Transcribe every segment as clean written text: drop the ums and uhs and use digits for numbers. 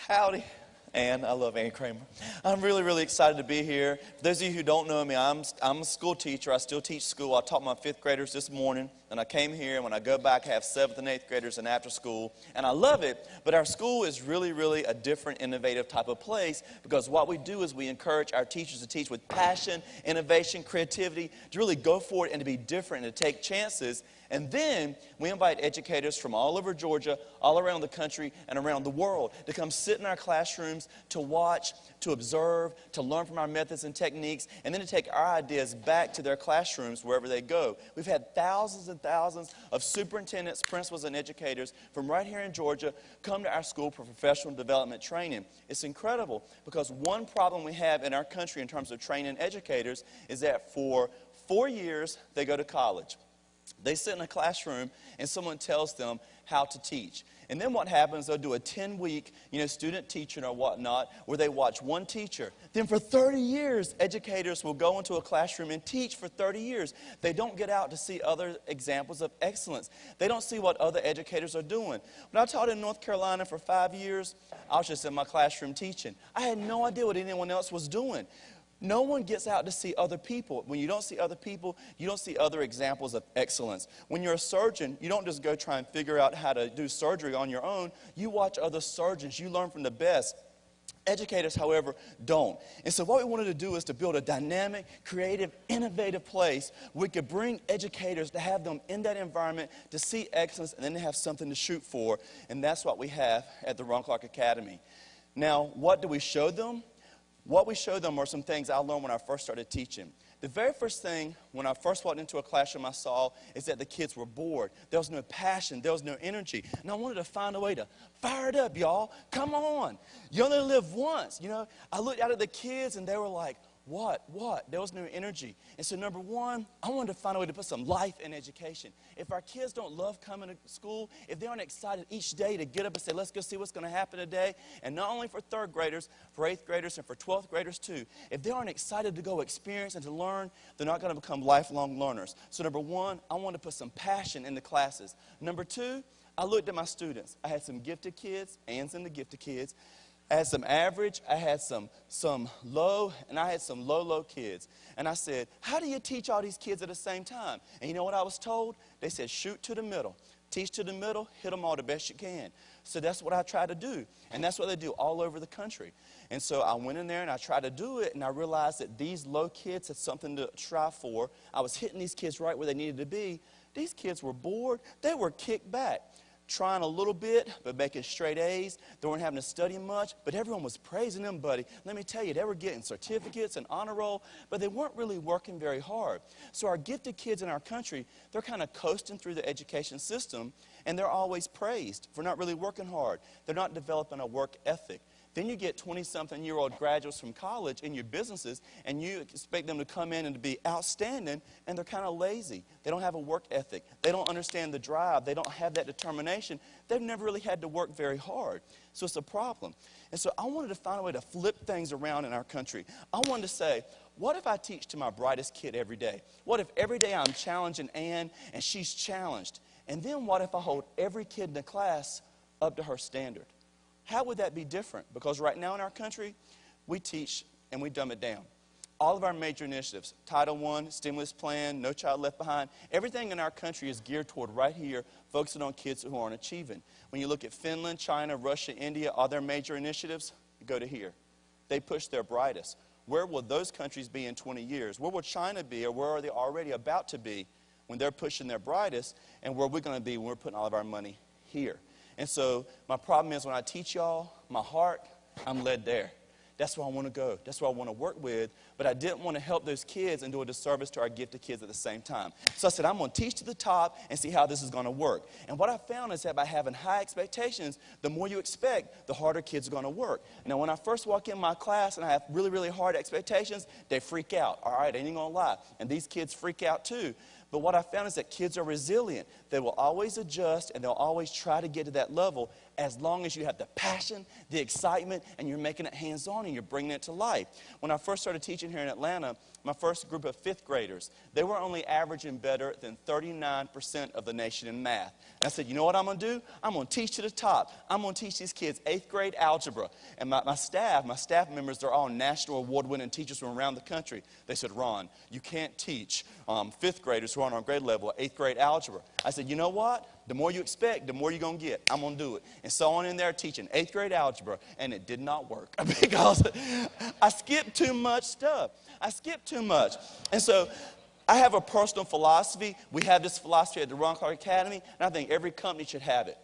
Howdy. Ann, I love Ann Kramer. I'm really excited to be here. For those of you who don't know me, I'm a school teacher. I still teach school. I taught my 5th graders this morning, and I came here, and when I go back, I have 7th and 8th graders in after school, and I love it, but our school is really a different, innovative type of place because what we do is we encourage our teachers to teach with passion, innovation, creativity, to really go for it and to be different and to take chances. And then we invite educators from all over Georgia, all around the country, and around the world to come sit in our classrooms, to watch, to observe, to learn from our methods and techniques, and then to take our ideas back to their classrooms wherever they go. We've had thousands and thousands of superintendents, principals, and educators from right here in Georgia come to our school for professional development training. It's incredible because one problem we have in our country in terms of training educators is that for 4 years they go to college. They sit in a classroom and someone tells them how to teach. And then what happens, they'll do a 10-week, student teaching or whatnot, where they watch one teacher. Then for 30 years, educators will go into a classroom and teach for 30 years. They don't get out to see other examples of excellence. They don't see what other educators are doing. When I taught in North Carolina for 5 years, I was just in my classroom teaching. I had no idea what anyone else was doing. No one gets out to see other people. When you don't see other people, you don't see other examples of excellence. When you're a surgeon, you don't just go try and figure out how to do surgery on your own. You watch other surgeons. You learn from the best. Educators, however, don't. And so what we wanted to do is to build a dynamic, creative, innovative place where we could bring educators to have them in that environment to see excellence and then to have something to shoot for. And that's what we have at the Ron Clark Academy. Now, what do we show them? What we show them are some things I learned when I first started teaching. The very first thing when I first walked into a classroom I saw is that the kids were bored. There was no passion. There was no energy. And I wanted to find a way to fire it up, y'all. Come on. You only live once. I looked out at the kids and they were like, what? There was no energy. And so number one, I wanted to find a way to put some life in education. If our kids don't love coming to school, if they aren't excited each day to get up and say, let's go see what's going to happen today, and not only for 3rd graders, for 8th graders, and for 12th graders too, if they aren't excited to go experience and to learn, they're not going to become lifelong learners. So number one, I want to put some passion in the classes. Number two, I looked at my students. I had some gifted kids, Ann's in the gifted kids. I had some average, I had some low, and I had some low kids. And I said, how do you teach all these kids at the same time? And you know what I was told? They said, shoot to the middle. Teach to the middle, hit them all the best you can. So that's what I try to do. And that's what they do all over the country. And so I went in there and I tried to do it, and I realized that these low kids had something to try for. I was hitting these kids right where they needed to be. These kids were bored. They were kicked back. Trying a little bit, but making straight A's. They weren't having to study much, but everyone was praising them, buddy. Let me tell you, they were getting certificates and honor roll, but they weren't really working very hard. So our gifted kids in our country, they're kind of coasting through the education system, and they're always praised for not really working hard. They're not developing a work ethic. Then you get 20-something-year-old graduates from college in your businesses, and you expect them to come in and to be outstanding, and they're kind of lazy. They don't have a work ethic. They don't understand the drive. They don't have that determination. They've never really had to work very hard. So it's a problem. And so I wanted to find a way to flip things around in our country. I wanted to say, what if I teach to my brightest kid every day? What if every day I'm challenging Ann, and she's challenged? And then what if I hold every kid in the class up to her standard? How would that be different? Because right now in our country, we teach and we dumb it down. All of our major initiatives, Title I, Stimulus Plan, No Child Left Behind, everything in our country is geared toward right here, focusing on kids who aren't achieving. When you look at Finland, China, Russia, India, all their major initiatives, go to here. They push their brightest. Where will those countries be in 20 years? Where will China be, or where are they already about to be when they're pushing their brightest, and where we're going to be when we're putting all of our money here? And so my problem is when I teach y'all, my heart, I'm led there. That's where I want to go. That's where I want to work with. But I didn't want to help those kids and do a disservice to our gifted kids at the same time. So I said, I'm going to teach to the top and see how this is going to work. And what I found is that by having high expectations, the more you expect, the harder kids are going to work. Now, when I first walk in my class and I have really hard expectations, they freak out. All right, I ain't going to lie. And these kids freak out too. But what I found is that kids are resilient. They will always adjust, and they'll always try to get to that level as long as you have the passion, the excitement, and you're making it hands-on and you're bringing it to life. When I first started teaching here in Atlanta, my first group of fifth graders, they were only averaging better than 39% of the nation in math. And I said, you know what I'm going to do? I'm going to teach to the top. I'm going to teach these kids 8th grade algebra. And my staff members, they're all national award-winning teachers from around the country. They said, Ron, you can't teach fifth graders who aren't on grade level 8th grade algebra. I said, you know what? The more you expect, the more you're going to get. I'm going to do it. And so on in there teaching 8th grade algebra, and it did not work because I skipped too much stuff. I skipped too much. And so I have a personal philosophy. We have this philosophy at the Ron Clark Academy, and I think every company should have it.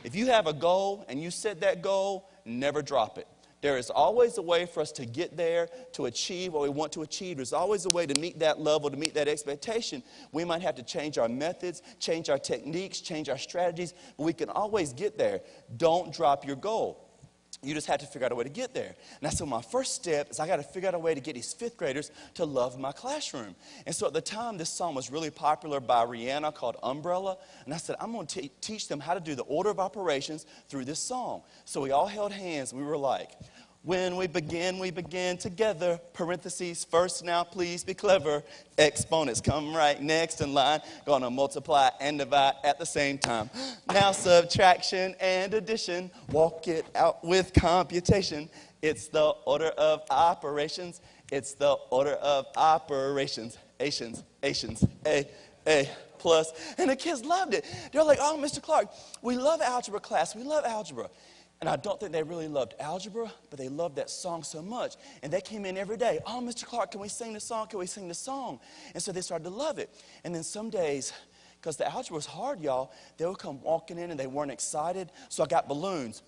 If you have a goal and you set that goal, never drop it. There is always a way for us to get there, to achieve what we want to achieve. There's always a way to meet that level, to meet that expectation. We might have to change our methods, change our techniques, change our strategies, but we can always get there. Don't drop your goal. You just have to figure out a way to get there. And so my first step is I got to figure out a way to get these fifth graders to love my classroom. And so at the time, this song was really popular by Rihanna called Umbrella. And I said, I'm going to teach them how to do the order of operations through this song. So we all held hands. And we were like, when we begin together, parentheses, first now please be clever. Exponents come right next in line. Gonna multiply and divide at the same time. Now subtraction and addition, walk it out with computation. It's the order of operations. It's the order of operations. Asians, A plus. And the kids loved it. They're like, oh, Mr. Clark, we love algebra class. We love algebra. And I don't think they really loved algebra, but they loved that song so much. And they came in every day, oh, Mr. Clark, can we sing the song? Can we sing the song? And so they started to love it. And then some days, because the algebra was hard, y'all, they would come walking in and they weren't excited. So I got balloons.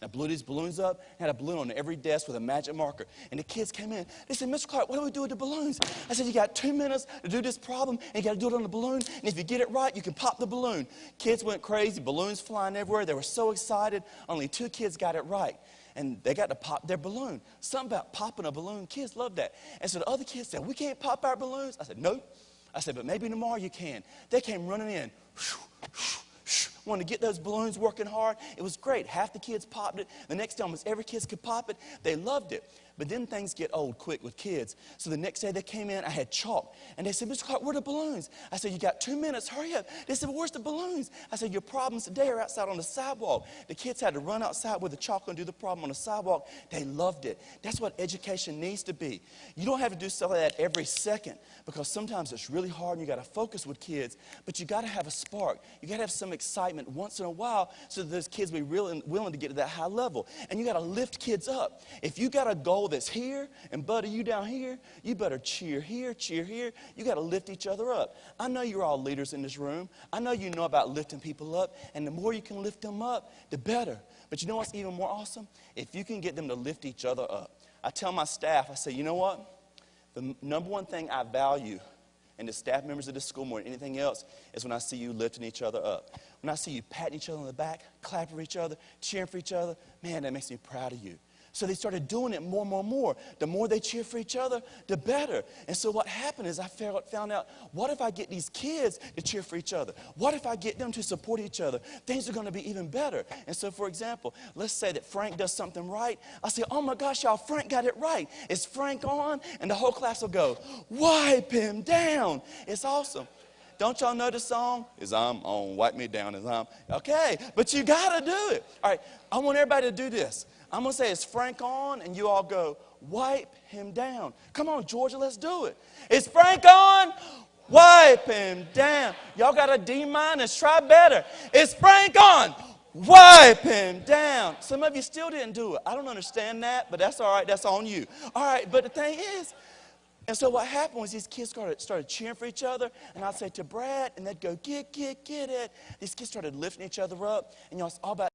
And I blew these balloons up, and had a balloon on every desk with a magic marker. And the kids came in. They said, Mr. Clark, what do we do with the balloons? I said, you got 2 minutes to do this problem, and you got to do it on the balloon. And if you get it right, you can pop the balloon. Kids went crazy, balloons flying everywhere. They were so excited. Only 2 kids got it right. And they got to pop their balloon. Something about popping a balloon, kids love that. And so the other kids said, we can't pop our balloons? I said, nope. I said, but maybe tomorrow you can. They came running in. Wanted to get those balloons working hard. It was great. Half the kids popped it. The next time was every kid could pop it. They loved it. But then things get old quick with kids. So the next day they came in, I had chalk. And they said, Mr. Clark, where are the balloons? I said, you got 2 minutes, hurry up. They said, well, where's the balloons? I said, your problems today are outside on the sidewalk. The kids had to run outside with the chalk and do the problem on the sidewalk. They loved it. That's what education needs to be. You don't have to do stuff like that every second, because sometimes it's really hard and you got to focus with kids. But you got to have a spark. You got to have some excitement once in a while so that those kids will be really willing to get to that high level. And you got to lift kids up. If you got a goal that's here, and buddy, you down here, you better cheer here, cheer here. You got to lift each other up. I know you're all leaders in this room. I know you know about lifting people up, and the more you can lift them up, the better. But you know what's even more awesome? If you can get them to lift each other up. I tell my staff, I say, you know what? The number one thing I value in the staff members of this school more than anything else is when I see you lifting each other up. When I see you patting each other on the back, clapping for each other, cheering for each other, man, that makes me proud of you. So they started doing it more and more and more. The more they cheer for each other, the better. And so what happened is I found out, what if I get these kids to cheer for each other? What if I get them to support each other? Things are going to be even better. And so, for example, let's say that Frank does something right. I say, oh my gosh, y'all, Frank got it right. Is Frank on? And the whole class will go, wipe him down. It's awesome. Don't y'all know the song? Is I'm on, wipe me down, is I'm. Okay, but you got to do it. All right, I want everybody to do this. I'm going to say, is Frank on? And you all go, wipe him down. Come on, Georgia, let's do it. Is Frank on? Wipe him down. Y'all got a D minus. Try better. Is Frank on? Wipe him down. Some of you still didn't do it. I don't understand that, but that's all right. That's on you. All right, but the thing is, and so what happened was these kids started cheering for each other, and I'd say to Brad, and they'd go, get it. These kids started lifting each other up, and it's all about.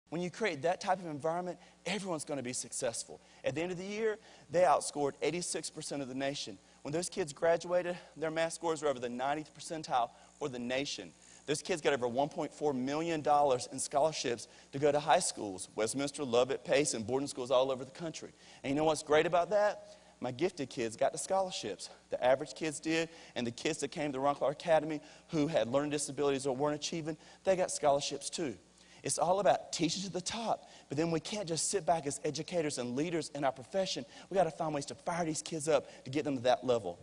When you create that type of environment, everyone's going to be successful. At the end of the year, they outscored 86% of the nation. When those kids graduated, their math scores were over the 90th percentile for the nation. Those kids got over $1.4 million in scholarships to go to high schools, Westminster, Lubbock, Pace, and boarding schools all over the country. And you know what's great about that? my gifted kids got the scholarships. The average kids did, and the kids that came to Ron Clark Academy who had learning disabilities or weren't achieving, they got scholarships too. It's all about teaching to the top, but then we can't just sit back as educators and leaders in our profession. We got to find ways to fire these kids up to get them to that level.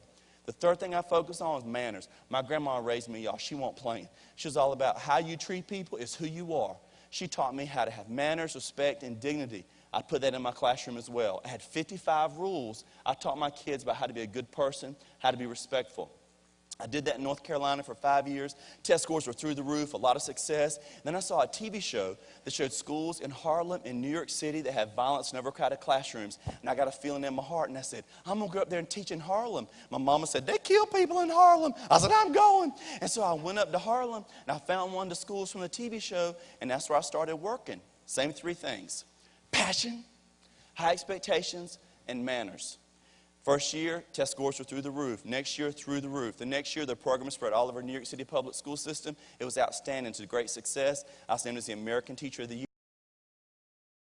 The third thing I focus on is manners. My grandma raised me, y'all. She won't play. She was all about how you treat people is who you are. She taught me how to have manners, respect, and dignity. I put that in my classroom as well. I had 55 rules. I taught my kids about how to be a good person, how to be respectful. I did that in North Carolina for 5 years. Test scores were through the roof, a lot of success. Then I saw a TV show that showed schools in Harlem and New York City that have violence and overcrowded classrooms. And I got a feeling in my heart, and I said, I'm going to go up there and teach in Harlem. My mama said, they kill people in Harlem. I said, I'm going. And so I went up to Harlem, and I found one of the schools from the TV show, and that's where I started working. Same 3 things: passion, high expectations, and manners. First year, test scores were through the roof. Next year, through the roof. The next year, the program spread all over New York City public school system. It was outstanding, to great success. I was named as the American Teacher of the Year.